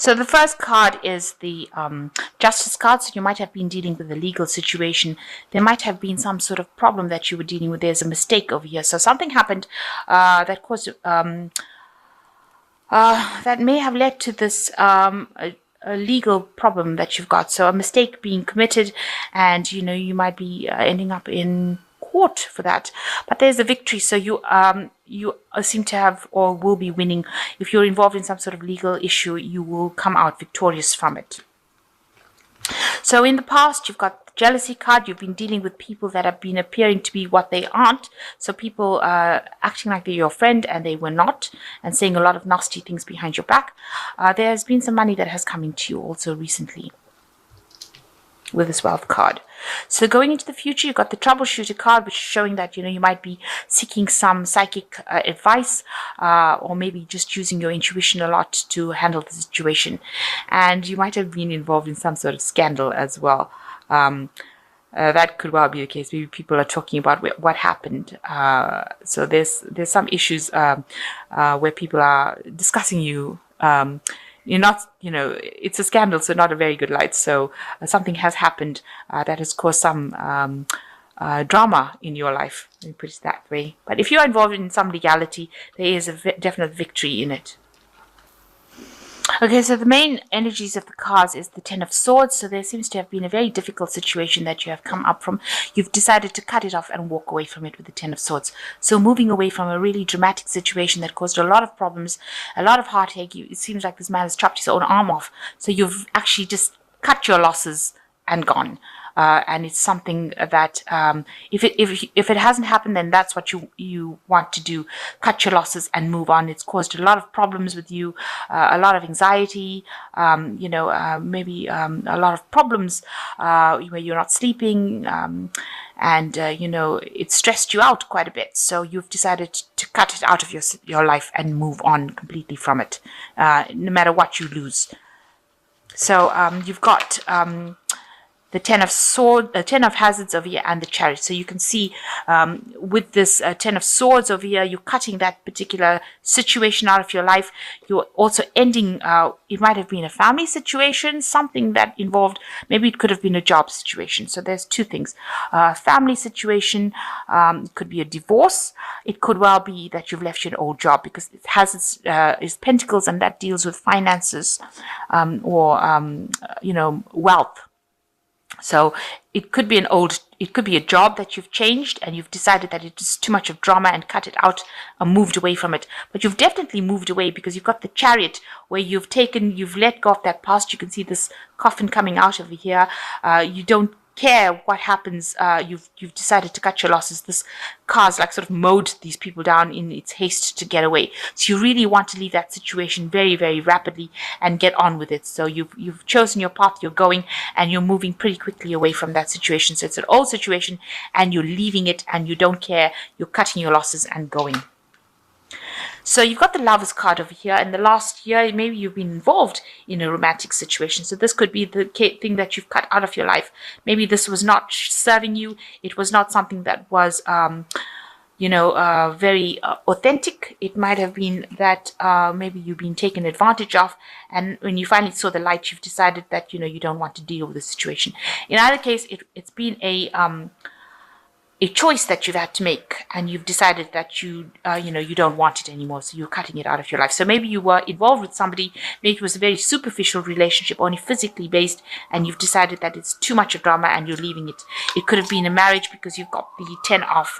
So the first card is the Justice card. So you might have been dealing with a legal situation. There might have been some sort of problem that you were dealing with. There's a mistake over here. So something happened that caused that may have led to this a legal problem that you've got. So a mistake being committed, and you might be ending up in court for that. But there's a victory. So you seem to have or will be winning. If you're involved in some sort of legal issue, you will come out victorious from it. So in the past, you've got the jealousy card. You've been dealing with people that have been appearing to be what they aren't. So people acting like they're your friend and they were not, and saying a lot of nasty things behind your back. There's been some money that has come into you also recently with this wealth card. So going into the future, you've got the troubleshooter card, which is showing that you might be seeking some psychic advice, or maybe just using your intuition a lot to handle the situation. And you might have been involved in some sort of scandal as well. That could well be the case. Maybe people are talking about what happened. So there's some issues where people are discussing you. You're not, it's a scandal, so not a very good light. So something has happened that has caused some drama in your life. Let me put it that way. But if you are involved in some legality, there is a definite victory in it. Okay, so the main energies of the cards is the Ten of Swords. So there seems to have been a very difficult situation that you have come up from. You've decided to cut it off and walk away from it with the Ten of Swords. So moving away from a really dramatic situation that caused a lot of problems, a lot of heartache. It seems like this man has chopped his own arm off. So you've actually just cut your losses and gone. And it's something that if it hasn't happened, then that's what you want to do. Cut your losses and move on. It's caused a lot of problems with you, a lot of anxiety, maybe a lot of problems where you're not sleeping, and it stressed you out quite a bit. So you've decided to cut it out of your life and move on completely from it, no matter what you lose. So you've got the Ten of Hazards over here, and the Chariot. So you can see with this Ten of Swords over here, you're cutting that particular situation out of your life. You're also ending, it might have been a family situation, something that involved, maybe it could have been a job situation. So there's two things. Family situation, it could be a divorce. It could well be that you've left your old job, because it has its Pentacles, and that deals with finances or wealth. So it could be it could be a job that you've changed and you've decided that it is too much of drama and cut it out and moved away from it. But you've definitely moved away, because you've got the Chariot where you've let go of that past. You can see this coffin coming out over here. You don't care what happens. You've decided to cut your losses. This car's like sort of mowed these people down in its haste to get away. So you really want to leave that situation very, very rapidly and get on with it. So you've chosen your path, you're going, and you're moving pretty quickly away from that situation. So it's an old situation and you're leaving it and you don't care. You're cutting your losses and going. So you've got the Lovers card over here. In the last year, maybe you've been involved in a romantic situation. So this could be the thing that you've cut out of your life. Maybe this was not serving you. It was not something that was, very authentic. It might have been that maybe you've been taken advantage of. And when you finally saw the light, you've decided that, you don't want to deal with the situation. In either case, it's been a choice that you've had to make, and you've decided that you don't want it anymore, so you're cutting it out of your life. So maybe you were involved with somebody, maybe it was a very superficial relationship, only physically based, and you've decided that it's too much of drama and you're leaving it. It could have been a marriage, because you've got the Ten of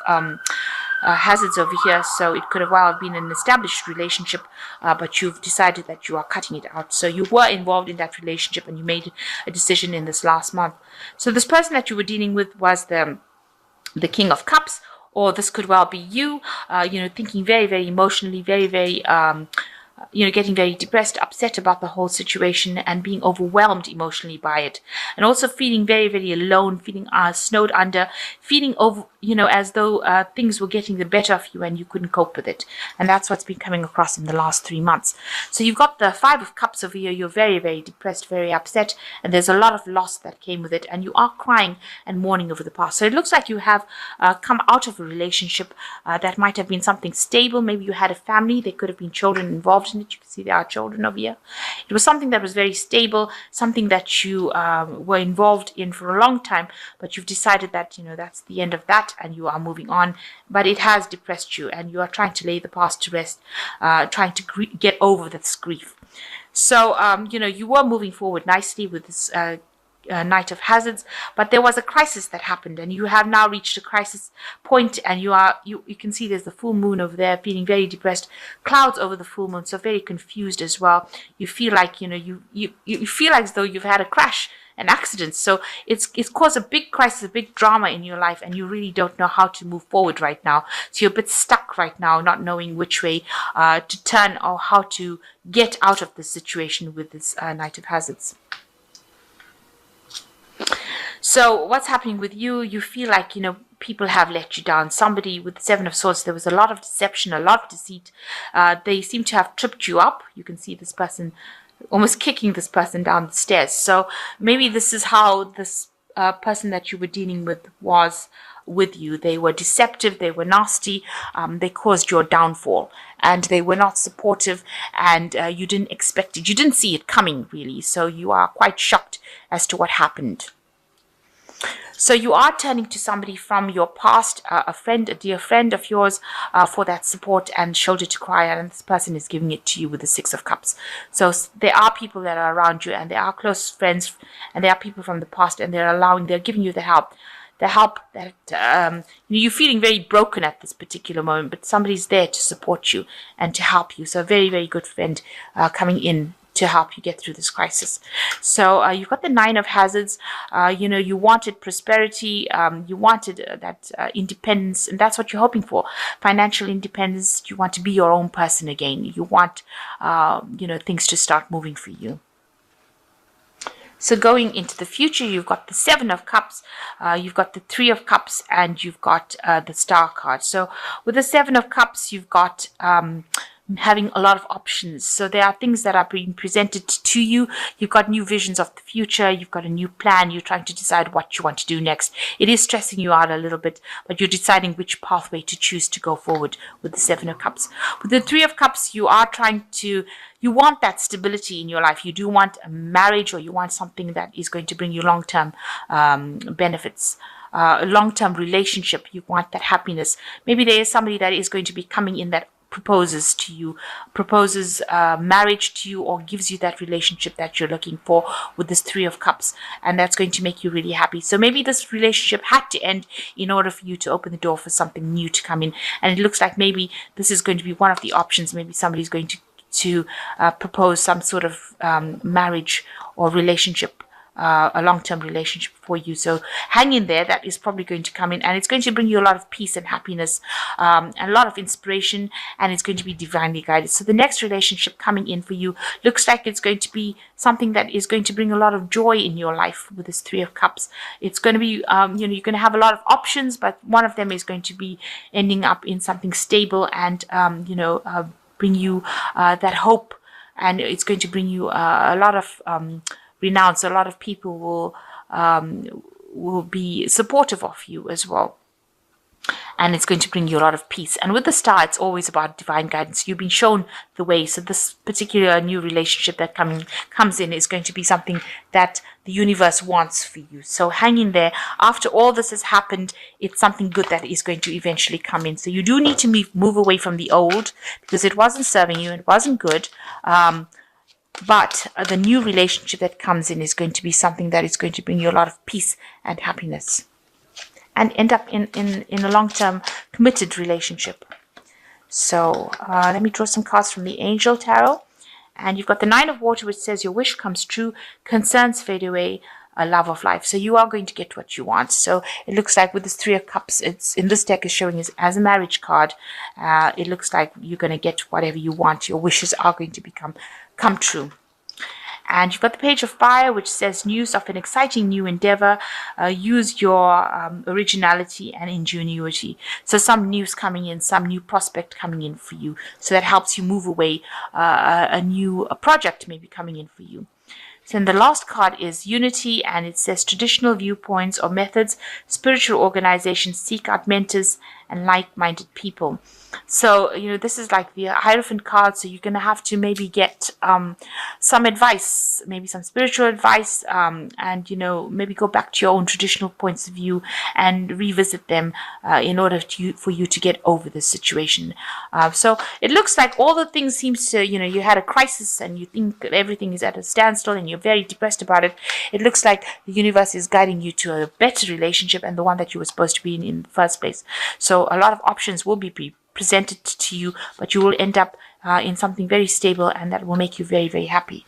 Hazards over here, so it could have well been an established relationship, but you've decided that you are cutting it out. So you were involved in that relationship and you made a decision in this last month. So this person that you were dealing with was the King of Cups, or this could well be you, thinking very, very emotionally, very, very, getting very depressed, upset about the whole situation and being overwhelmed emotionally by it. And also feeling very, very alone, feeling snowed under, feeling as though things were getting the better of you and you couldn't cope with it. And that's what's been coming across in the last 3 months. So you've got the Five of Cups over here. You're very, very depressed, very upset, and there's a lot of loss that came with it, and you are crying and mourning over the past. So it looks like you have come out of a relationship that might have been something stable. Maybe you had a family. There could have been children involved alternate. You can see there are children over here. It was something that was very stable, something that you were involved in for a long time, but you've decided that, that's the end of that and you are moving on. But it has depressed you and you are trying to lay the past to rest, trying to get over this grief. So, you were moving forward nicely with this Knight of Hazards, but there was a crisis that happened and you have now reached a crisis point, and you can see there's the full moon over there, feeling very depressed, clouds over the full moon, so very confused as well. You feel like, you feel as though you've had a crash, an accident. So it's caused a big crisis, a big drama in your life, and you really don't know how to move forward right now. So you're a bit stuck right now, not knowing which way to turn or how to get out of this situation with this Knight of Hazards. So what's happening with you? You feel like, people have let you down. Somebody with the Seven of Swords, there was a lot of deception, a lot of deceit. They seem to have tripped you up. You can see this person almost kicking this person down the stairs. So maybe this is how this person that you were dealing with was with you. They were deceptive, they were nasty, they caused your downfall, and they were not supportive, and you didn't expect it. You didn't see it coming, really. So you are quite shocked as to what happened. So you are turning to somebody from your past, a friend, a dear friend of yours, for that support and shoulder to cry on, and this person is giving it to you with the Six of Cups. So there are people that are around you, and they are close friends, and there are people from the past, and they're giving you the help that you're feeling very broken at this particular moment, but somebody's there to support you and to help you. So a very, very good friend coming in to help you get through this crisis. So you've got the Nine of Hazards. You wanted prosperity, you wanted that independence, and that's what you're hoping for. Financial independence. You want to be your own person again. You want things to start moving for you. So going into the future, you've got the Seven of Cups, you've got the Three of Cups, and you've got the Star card. So with the Seven of Cups, you've got having a lot of options. So there are things that are being presented to you. You've got new visions of the future. You've got a new plan. You're trying to decide what you want to do next. It is stressing you out a little bit, but you're deciding which pathway to choose to go forward with the Seven of Cups. With the Three of Cups, you want that stability in your life. You do want a marriage, or you want something that is going to bring you long-term benefits. A long-term relationship. You want that happiness. Maybe there is somebody that is going to be coming in that proposes marriage to you, or gives you that relationship that you're looking for with this Three of Cups, and that's going to make you really happy. So maybe this relationship had to end in order for you to open the door for something new to come in, and it looks like maybe this is going to be one of the options. Maybe somebody's going to propose some sort of marriage or relationship, a long-term relationship for you. So hang in there. That is probably going to come in, and it's going to bring you a lot of peace and happiness, and a lot of inspiration, and it's going to be divinely guided. So the next relationship coming in for you looks like it's going to be something that is going to bring a lot of joy in your life with this Three of Cups. It's going to be, you're going to have a lot of options, but one of them is going to be ending up in something stable and, bring you that hope, and it's going to bring you a lot of renounce. A lot of people will be supportive of you as well, and it's going to bring you a lot of peace. And with the Star, it's always about divine guidance. You've been shown the way. So this particular new relationship that comes in is going to be something that the universe wants for you. So hang in there. After all this has happened, it's something good that is going to eventually come in. So you do need to move away from the old, because it wasn't serving you, it wasn't good. But the new relationship that comes in is going to be something that is going to bring you a lot of peace and happiness, and end up in a long-term committed relationship. So let me draw some cards from the Angel Tarot. And you've got the Nine of Water, which says your wish comes true, concerns fade away, a love of life. So you are going to get what you want. So it looks like with this Three of Cups, it's in this deck is showing as a marriage card. It looks like you're going to get whatever you want. Your wishes are going to come true. And you've got the Page of Fire, which says news of an exciting new endeavor. Use your originality and ingenuity. So some news coming in, some new prospect coming in for you. So that helps you move away. A new project maybe coming in for you. So then the last card is Unity, and it says traditional viewpoints or methods, spiritual organizations seek out mentors and like-minded people. So, this is like the Hierophant card, so you're going to have to maybe get some advice, maybe some spiritual advice, and, maybe go back to your own traditional points of view and revisit them in order for you to get over this situation. So it looks like all the things seems to, you had a crisis and you think everything is at a standstill and you're very depressed about it. It looks like the universe is guiding you to a better relationship and the one that you were supposed to be in the first place. So a lot of options will be presented to you, but you will end up in something very stable, and that will make you very, very happy.